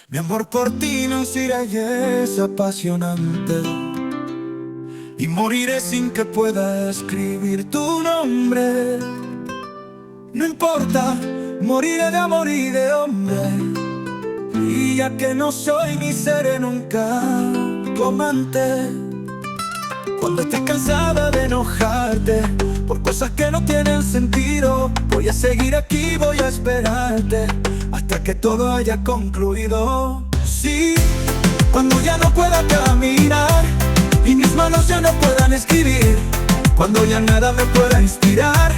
Mi amor por ti no será y es apasionante, y moriré sin que pueda escribir tu nombre. No importa, moriré de amor y de hombre, y ya que no soy ni seré nunca tu amante. Cuando estés cansada de enojarte por cosas que no tienen sentido, voy a seguir aquí, voy a esperarte hasta que todo haya concluido. Sí, cuando ya no pueda caminar y mis manos ya no puedan escribir, cuando ya nada me pueda inspirar,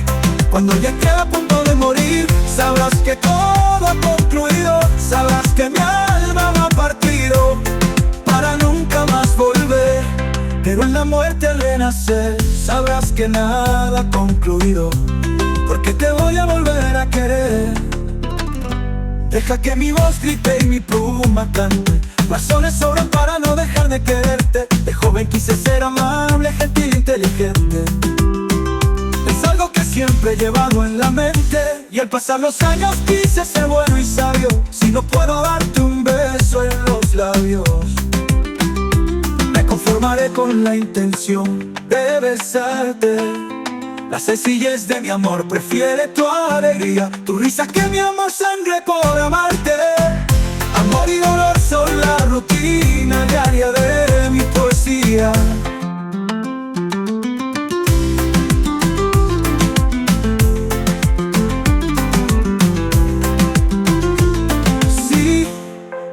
cuando ya esté a punto de morir, sabrás que todo ha concluido, sabrás que mi alma va partido para nunca más volver. Pero en la muerte al renacer, sabrás que nada ha concluido, porque te voy a volver a querer. Deja que mi voz grite y mi pluma cante, razones sobran para no dejar de quererte. De joven quise ser amable, gentil, inteligente. Es algo que siempre he llevado en la mente, y al pasar los años quise ser bueno y sabio. Si no puedo darte un beso en los labios, me conformaré con la intención de besarte. La sencillez de mi amor prefiere tu alegría, tu risa que mi amor sangre por amarte. Amor y dolor son la rutina diaria de mi poesía. Sí,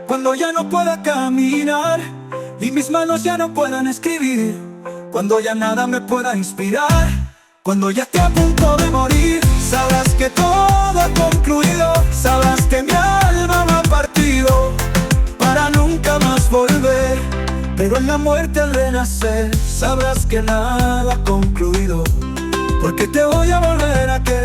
cuando ya no pueda caminar y mis manos ya no puedan escribir, cuando ya nada me pueda inspirar, cuando ya esté a punto de morir, sabrás que todo ha concluido, sabrás que mi alma va partido para nunca más volver. Pero en la muerte al renacer, sabrás que nada ha concluido, porque te voy a volver a querer.